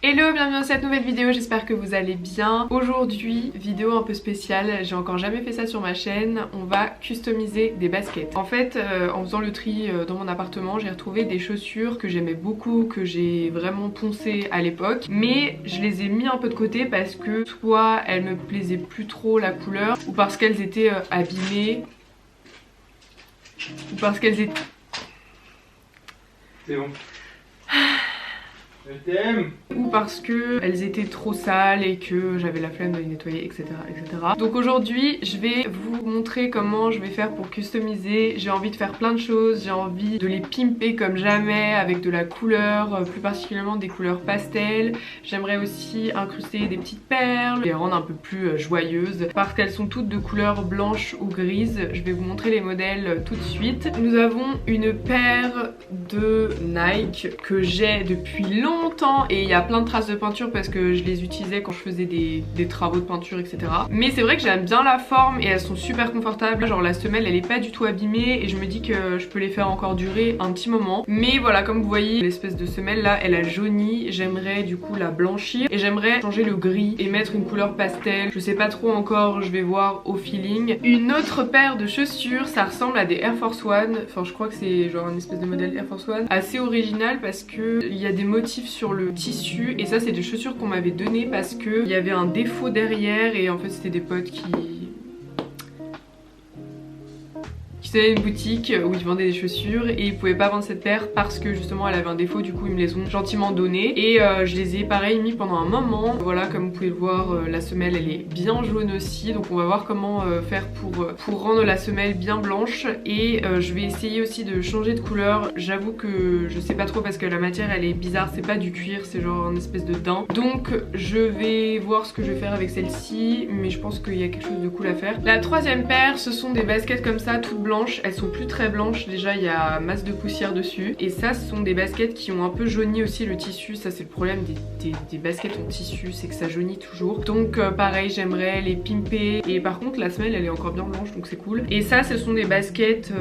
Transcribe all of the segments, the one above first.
Hello, bienvenue dans cette nouvelle vidéo, j'espère que vous allez bien. Aujourd'hui, vidéo un peu spéciale, j'ai encore jamais fait ça sur ma chaîne, on va customiser des baskets. En fait, en faisant le tri dans mon appartement, j'ai retrouvé des chaussures que j'aimais beaucoup, que j'ai vraiment poncé à l'époque, mais je les ai mis un peu de côté parce que soit elles me plaisaient plus trop la couleur, ou parce qu'elles étaient abîmées, ou parce qu'elles étaient... C'est bon. Je t'aime. Ou parce que elles étaient trop sales et que j'avais la flemme de les nettoyer, etc. etc. Donc aujourd'hui je vais vous montrer comment je vais faire pour customiser. J'ai envie de faire plein de choses, j'ai envie de les pimper comme jamais avec de la couleur, plus particulièrement des couleurs pastel. J'aimerais aussi incruster des petites perles, les rendre un peu plus joyeuses parce qu'elles sont toutes de couleur blanche ou grise. Je vais vous montrer les modèles tout de suite. Nous avons une paire de Nike que j'ai depuis longtemps et il y a plein de traces de peinture parce que je les utilisais quand je faisais des travaux de peinture, etc. Mais c'est vrai que j'aime bien la forme et elles sont super confortables. Genre la semelle elle est pas du tout abîmée et je me dis que je peux les faire encore durer un petit moment. Mais voilà, comme vous voyez, l'espèce de semelle là elle a jauni. J'aimerais du coup la blanchir et j'aimerais changer le gris et mettre une couleur pastel. Je sais pas trop encore, je vais voir au feeling. Une autre paire de chaussures, ça ressemble à des Air Force One. Enfin je crois que c'est genre une espèce de modèle Air Force One assez original parce que il y a des motifs sur le tissu et ça c'est des chaussures qu'on m'avait donné parce que il y avait un défaut derrière et en fait c'était des potes qui c'était une boutique où ils vendaient des chaussures et ils pouvaient pas vendre cette paire parce que justement elle avait un défaut, du coup ils me les ont gentiment donné et je les ai pareil mis pendant un moment. Voilà, comme vous pouvez le voir, la semelle elle est bien jaune aussi, donc on va voir comment faire pour rendre la semelle bien blanche et je vais essayer aussi de changer de couleur. J'avoue que je sais pas trop parce que la matière elle est bizarre, c'est pas du cuir, c'est genre une espèce de daim, donc je vais voir ce que je vais faire avec celle-ci, mais je pense qu'il y a quelque chose de cool à faire. La troisième paire, ce sont des baskets comme ça toutes blanches. Elles sont plus très blanches, déjà il y a masse de poussière dessus et ça ce sont des baskets qui ont un peu jauni aussi le tissu. Ça c'est le problème des baskets en tissu, c'est que ça jaunit toujours, donc pareil j'aimerais les pimper et par contre la semelle elle est encore bien blanche donc c'est cool. Et ça ce sont des baskets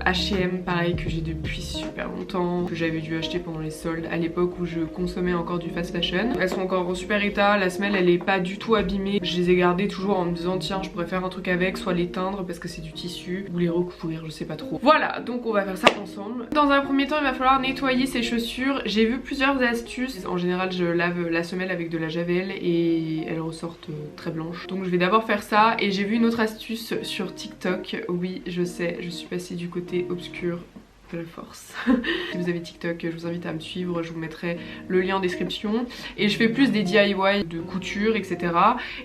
H&M pareil que j'ai depuis super longtemps, que j'avais dû acheter pendant les soldes à l'époque où je consommais encore du fast fashion. Elles sont encore en super état, la semelle elle est pas du tout abîmée, je les ai gardées toujours en me disant tiens je pourrais faire un truc avec, soit les teindre parce que c'est du tissu ou les recouvrir, je sais pas trop. Voilà, donc on va faire ça ensemble. Dans un premier temps il va falloir nettoyer ces chaussures. J'ai vu plusieurs astuces, en général je lave la semelle avec de la javel et elles ressortent très blanches, donc je vais d'abord faire ça. Et j'ai vu une autre astuce sur TikTok, oui je sais, je suis passée du côté obscur de la force. Si vous avez TikTok, je vous invite à me suivre, je vous mettrai le lien en description. Et je fais plus des DIY de couture, etc.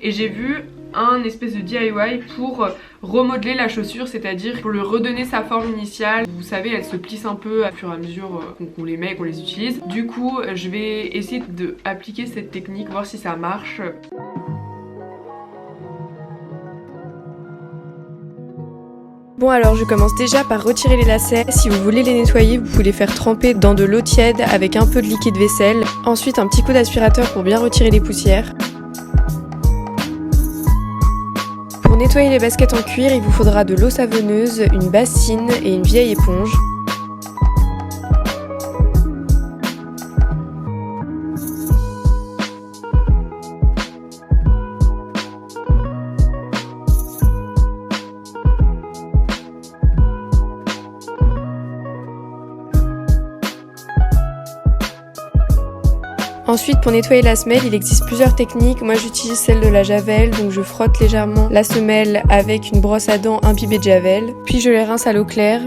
Et j'ai vu un espèce de DIY pour remodeler la chaussure, c'est-à-dire pour lui redonner sa forme initiale. Vous savez, elle se plisse un peu au fur et à mesure qu'on les met et qu'on les utilise. Du coup, je vais essayer d'appliquer cette technique, voir si ça marche. Bon alors je commence déjà par retirer les lacets. Si vous voulez les nettoyer, vous pouvez les faire tremper dans de l'eau tiède avec un peu de liquide vaisselle. Ensuite un petit coup d'aspirateur pour bien retirer les poussières. Pour nettoyer les baskets en cuir, il vous faudra de l'eau savonneuse, une bassine et une vieille éponge. Ensuite pour nettoyer la semelle il existe plusieurs techniques, moi j'utilise celle de la javel, donc je frotte légèrement la semelle avec une brosse à dents imbibée de javel, puis je les rince à l'eau claire.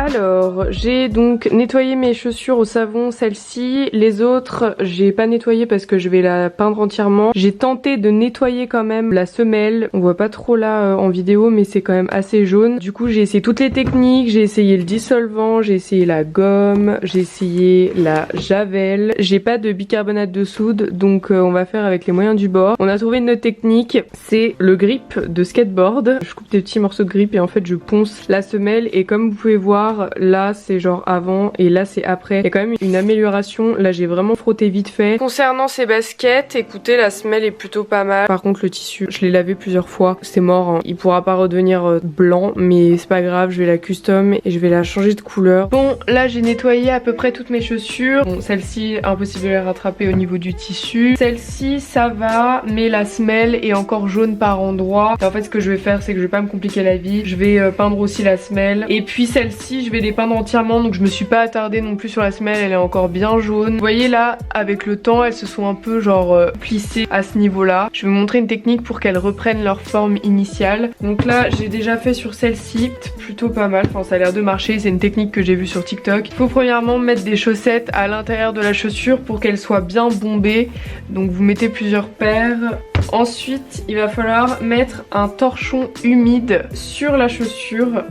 Alors, j'ai donc nettoyé mes chaussures au savon, celle-ci. Les autres, j'ai pas nettoyé parce que je vais la peindre entièrement. J'ai tenté de nettoyer quand même la semelle. On voit pas trop là en vidéo, mais c'est quand même assez jaune. Du coup, j'ai essayé toutes les techniques. J'ai essayé le dissolvant, j'ai essayé la gomme, j'ai essayé la javel. J'ai pas de bicarbonate de soude, donc on va faire avec les moyens du bord. On a trouvé une autre technique, c'est le grip de skateboard. Je coupe des petits morceaux de grip et en fait je ponce la semelle et comme vous pouvez voir, voir, là c'est genre avant et là c'est après. Il y a quand même une amélioration. Là j'ai vraiment frotté vite fait. Concernant ces baskets, écoutez, la semelle est plutôt pas mal. Par contre le tissu, je l'ai lavé plusieurs fois. C'est mort, hein. Il pourra pas redevenir blanc, mais c'est pas grave, je vais la custom et je vais la changer de couleur. Bon, là j'ai nettoyé à peu près toutes mes chaussures. Bon, celle-ci, impossible de la rattraper au niveau du tissu. Celle-ci, ça va, mais la semelle est encore jaune par endroits. Et en fait, ce que je vais faire, c'est que je vais pas me compliquer la vie. Je vais peindre aussi la semelle. Et puis celle-ci, je vais les peindre entièrement, donc je me suis pas attardée non plus sur la semelle, elle est encore bien jaune. Vous voyez là, avec le temps, elles se sont un peu genre plissées à ce niveau-là. Je vais vous montrer une technique pour qu'elles reprennent leur forme initiale. Donc là, j'ai déjà fait sur celle-ci, plutôt pas mal, enfin ça a l'air de marcher, c'est une technique que j'ai vue sur TikTok. Il faut premièrement mettre des chaussettes à l'intérieur de la chaussure pour qu'elles soient bien bombées. Donc vous mettez plusieurs paires. Ensuite, il va falloir mettre un torchon humide sur la chaussure,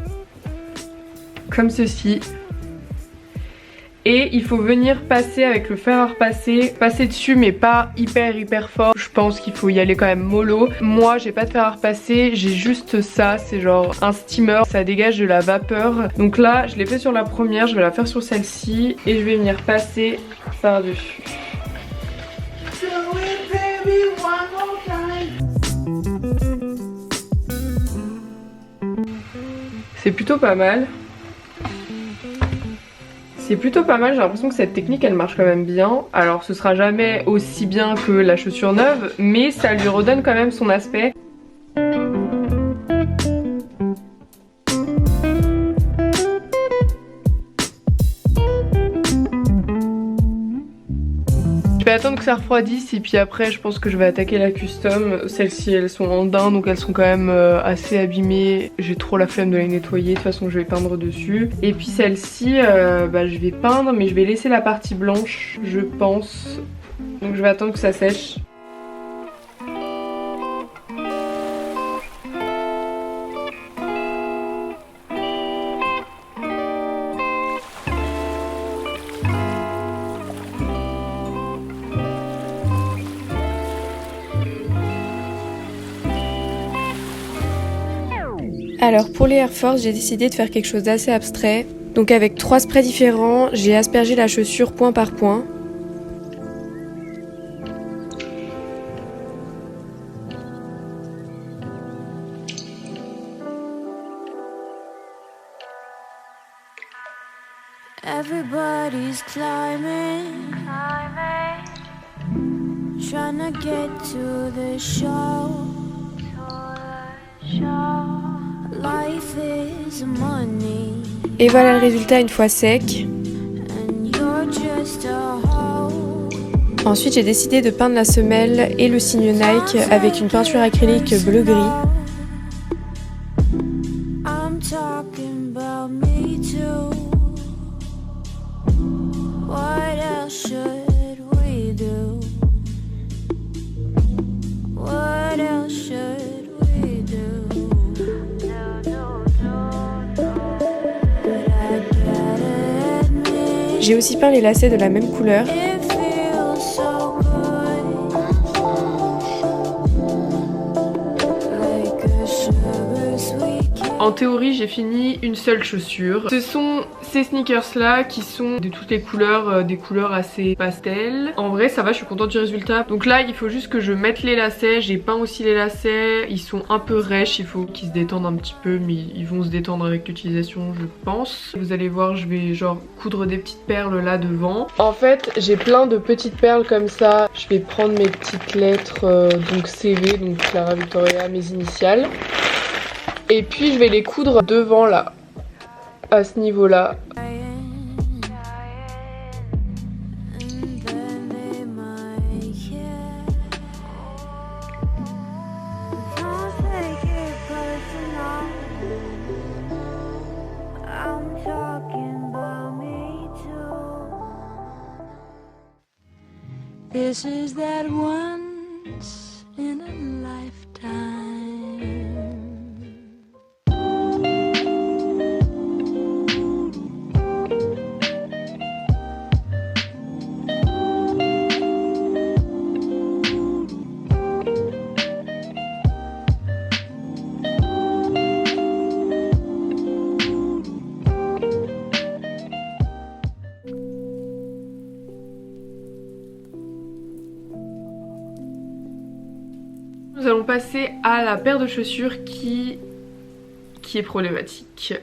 comme ceci. Et il faut venir passer avec le fer à repasser, passer dessus mais pas hyper fort. Je pense qu'il faut y aller quand même mollo. Moi j'ai pas de fer à repasser, j'ai juste ça, c'est genre un steamer, ça dégage de la vapeur. Donc là je l'ai fait sur la première, je vais la faire sur celle-ci et je vais venir passer par dessus. C'est plutôt pas mal. C'est plutôt pas mal, j'ai l'impression que cette technique elle marche quand même bien. Alors ce sera jamais aussi bien que la chaussure neuve, mais ça lui redonne quand même son aspect. Je vais attendre que ça refroidisse et puis après je pense que je vais attaquer la custom. Celles-ci elles sont en daim donc elles sont quand même assez abîmées. J'ai trop la flemme de les nettoyer, de toute façon je vais peindre dessus. Et puis celle-ci je vais peindre mais je vais laisser la partie blanche je pense. Donc je vais attendre que ça sèche. Alors pour les Air Force, j'ai décidé de faire quelque chose d'assez abstrait. Donc avec 3 sprays différents, j'ai aspergé la chaussure point par point. Everybody's climbing, trying to get to the show. Life is money. Et voilà le résultat une fois sec. And you're just a hoe. Ensuite j'ai décidé de peindre la semelle et le signe Nike avec une peinture acrylique bleu-gris. I'm talking about me too. What else should we do? What else should we do? J'ai aussi peint les lacets de la même couleur. It feels so good, like a sugar sweet kiss. En théorie j'ai fini une seule chaussure. Ce sont ces sneakers là qui sont de toutes les couleurs, des couleurs assez pastel. En vrai ça va, je suis contente du résultat. Donc là il faut juste que je mette les lacets. J'ai peint aussi les lacets, ils sont un peu rêches, il faut qu'ils se détendent un petit peu, mais ils vont se détendre avec l'utilisation je pense. Vous allez voir, je vais genre coudre des petites perles là devant. En fait j'ai plein de petites perles comme ça. Je vais prendre mes petites lettres donc CV, donc Clara Victoria, mes initiales. Et puis je vais les coudre devant là, à ce niveau là. And then they might care. Don't take it personal. I'm talking about me too. This is that once in a lifetime. Nous allons passer à la paire de chaussures qui est problématique.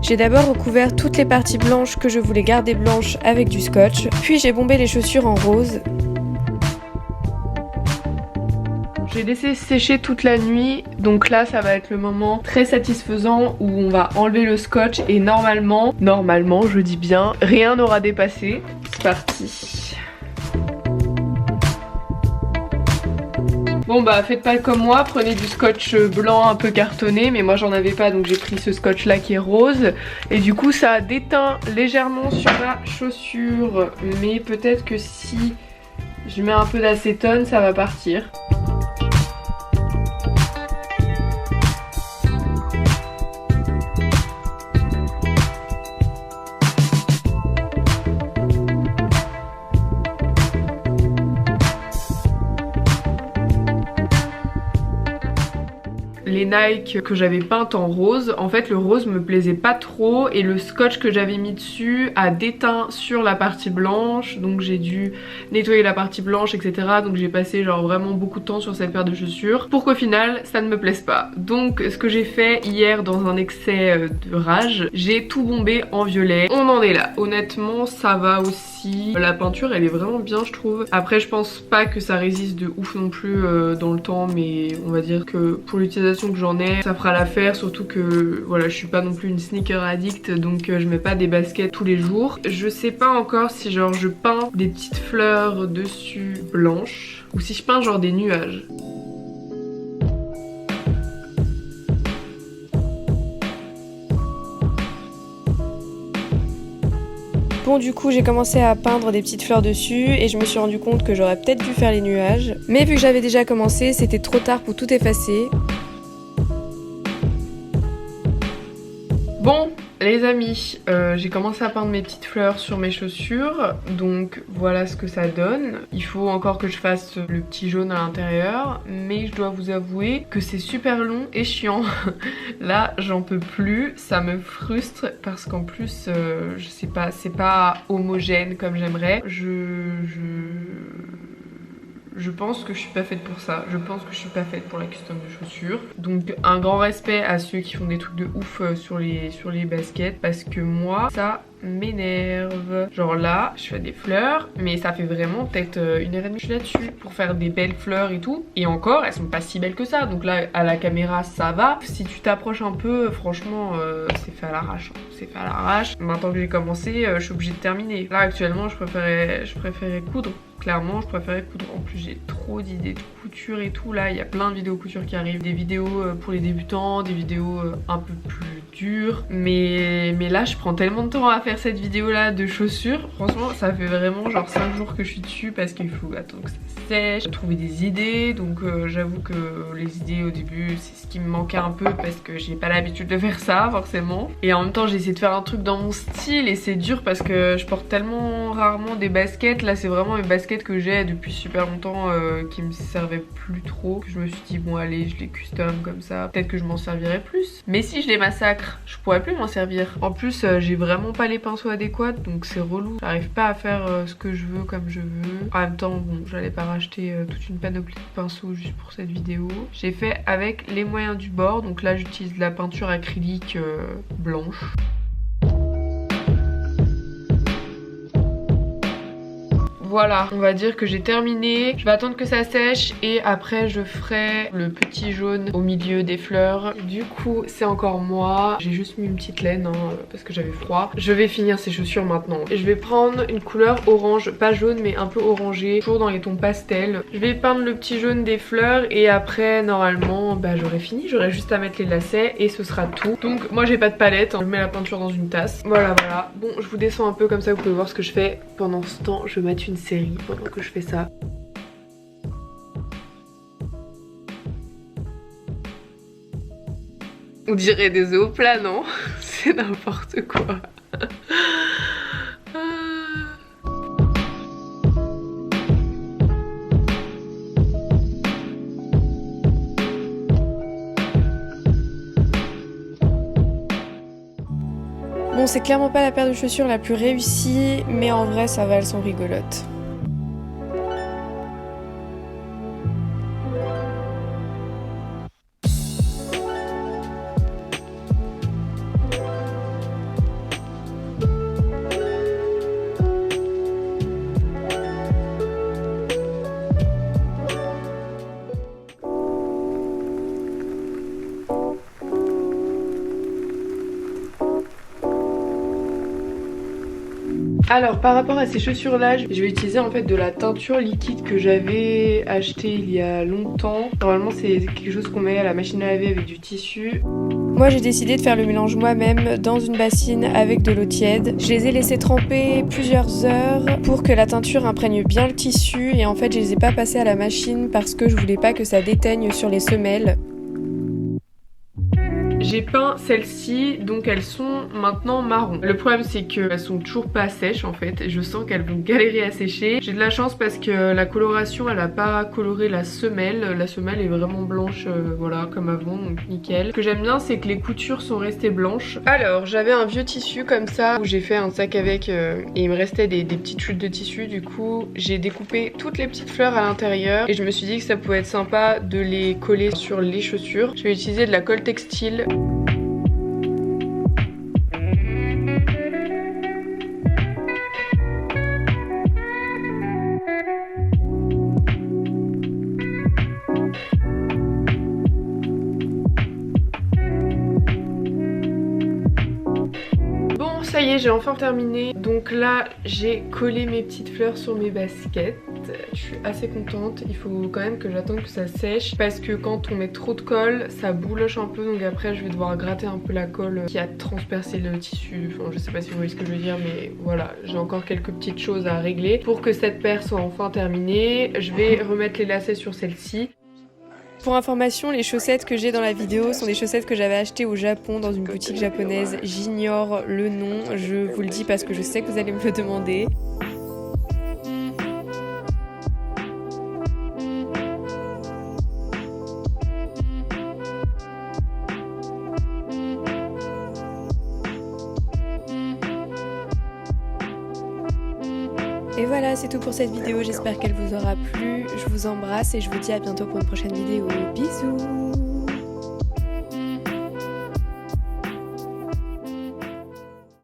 J'ai d'abord recouvert toutes les parties blanches que je voulais garder blanches avec du scotch, puis j'ai bombé les chaussures en rose. J'ai laissé sécher toute la nuit, donc là ça va être le moment très satisfaisant où on va enlever le scotch et normalement je dis bien, rien n'aura dépassé. C'est parti. Bon bah faites pas comme moi, prenez du scotch blanc un peu cartonné, mais moi j'en avais pas donc j'ai pris ce scotch là qui est rose et du coup ça a déteint légèrement sur ma chaussure, mais peut-être que si je mets un peu d'acétone ça va partir. Les Nike que j'avais peintes en rose, en fait le rose me plaisait pas trop et le scotch que j'avais mis dessus a déteint sur la partie blanche, donc j'ai dû nettoyer la partie blanche etc, donc j'ai passé genre vraiment beaucoup de temps sur cette paire de chaussures pour qu'au final ça ne me plaise pas. Donc ce que j'ai fait hier dans un excès de rage, j'ai tout bombé en violet. On en est là, honnêtement ça va aussi, la peinture elle est vraiment bien je trouve. Après je pense pas que ça résiste de ouf non plus dans le temps, mais on va dire que pour l'utilisation que j'en ai, ça fera l'affaire, surtout que voilà je suis pas non plus une sneaker addict, donc je mets pas des baskets tous les jours. Je sais pas encore si genre je peins des petites fleurs dessus blanches ou si je peins genre des nuages. Bon du coup j'ai commencé à peindre des petites fleurs dessus et je me suis rendu compte que j'aurais peut-être dû faire les nuages. Mais vu que j'avais déjà commencé, c'était trop tard pour tout effacer. Bon les amis, j'ai commencé à peindre mes petites fleurs sur mes chaussures, donc voilà ce que ça donne. Il faut encore que je fasse le petit jaune à l'intérieur, mais je dois vous avouer que c'est super long et chiant. Là j'en peux plus, ça me frustre parce qu'en plus je sais pas, c'est pas homogène comme j'aimerais. Je pense que je suis pas faite pour ça, je pense que je suis pas faite pour la custom de chaussures. Donc un grand respect à ceux qui font des trucs de ouf sur les baskets, parce que moi ça m'énerve. Genre là je fais des fleurs, mais ça fait vraiment peut-être 1h30 que je suis là-dessus pour faire des belles fleurs et tout, et encore elles sont pas si belles que ça, donc là à la caméra ça va. Si tu t'approches un peu, franchement c'est fait à l'arrache, hein. C'est fait à l'arrache. Maintenant que j'ai commencé, je suis obligée de terminer. Là actuellement je préférais coudre. Clairement je préférais coudre. En plus j'ai trop d'idées de couture et tout. Là il y a plein de vidéos couture qui arrivent, des vidéos pour les débutants, des vidéos un peu plus dures, mais là je prends tellement de temps à faire cette vidéo là de chaussures. Franchement ça fait vraiment genre 5 jours que je suis dessus parce qu'il faut attendre que ça sèche, trouver des idées. Donc j'avoue que les idées au début c'est ce qui me manquait un peu parce que j'ai pas l'habitude de faire ça forcément, et en même temps j'ai essayé de faire un truc dans mon style et c'est dur parce que je porte tellement rarement des baskets. Là c'est vraiment mes baskets que j'ai depuis super longtemps qui me servaient plus trop, que je me suis dit bon allez je les custom comme ça, peut-être que je m'en servirai plus, mais si je les massacre je pourrais plus m'en servir. En plus j'ai vraiment pas les pinceaux adéquats, donc c'est relou, j'arrive pas à faire ce que je veux comme je veux. En même temps bon j'allais pas racheter toute une panoplie de pinceaux juste pour cette vidéo. J'ai fait avec les moyens du bord, donc là j'utilise de la peinture acrylique blanche. Voilà, on va dire que j'ai terminé. Je vais attendre que ça sèche et après je ferai le petit jaune au milieu des fleurs. Du coup c'est encore moi, j'ai juste mis une petite laine parce que j'avais froid. Je vais finir ces chaussures maintenant. Et je vais prendre une couleur orange, pas jaune mais un peu orangé, toujours dans les tons pastels. Je vais peindre le petit jaune des fleurs et après normalement bah j'aurai fini, j'aurai juste à mettre les lacets et ce sera tout. Donc moi j'ai pas de palette, je mets la peinture dans une tasse. Voilà. Bon je vous descends un peu comme ça vous pouvez voir ce que je fais. Pendant ce temps je vais mettre une série pendant que je fais ça. On dirait des eaux plats, non? C'est n'importe quoi. Bon, c'est clairement pas la paire de chaussures la plus réussie, mais en vrai ça va, elles sont rigolotes. Alors par rapport à ces chaussures là, je vais utiliser en fait de la teinture liquide que j'avais acheté il y a longtemps. Normalement c'est quelque chose qu'on met à la machine à laver avec du tissu. Moi j'ai décidé de faire le mélange moi-même dans une bassine avec de l'eau tiède. Je les ai laissés tremper plusieurs heures pour que la teinture imprègne bien le tissu et en fait je les ai pas passés à la machine parce que je voulais pas que ça déteigne sur les semelles. J'ai peint celles-ci, donc elles sont maintenant marron. Le problème c'est qu'elles sont toujours pas sèches en fait. Je sens qu'elles vont galérer à sécher. J'ai de la chance parce que la coloration elle a pas coloré la semelle. La semelle est vraiment blanche, voilà, comme avant, donc nickel. Ce que j'aime bien c'est que les coutures sont restées blanches. Alors j'avais un vieux tissu comme ça où j'ai fait un sac avec et il me restait des petites chutes de tissu. Du coup j'ai découpé toutes les petites fleurs à l'intérieur et je me suis dit que ça pouvait être sympa de les coller sur les chaussures. Je vais utiliser de la colle textile. Ça y est, j'ai enfin terminé. Donc là, j'ai collé mes petites fleurs sur mes baskets. Je suis assez contente. Il faut quand même que j'attende que ça sèche parce que quand on met trop de colle, ça bouloche un peu. Donc après, je vais devoir gratter un peu la colle qui a transpercé le tissu. Enfin, je sais pas si vous voyez ce que je veux dire, mais voilà, j'ai encore quelques petites choses à régler. Pour que cette paire soit enfin terminée, je vais remettre les lacets sur celle-ci. Pour information, les chaussettes que j'ai dans la vidéo sont des chaussettes que j'avais achetées au Japon dans une boutique japonaise. J'ignore le nom, je vous le dis parce que je sais que vous allez me le demander. Et voilà, c'est tout pour cette vidéo, j'espère qu'elle vous aura plu. Je vous embrasse et je vous dis à bientôt pour une prochaine vidéo. Bisous!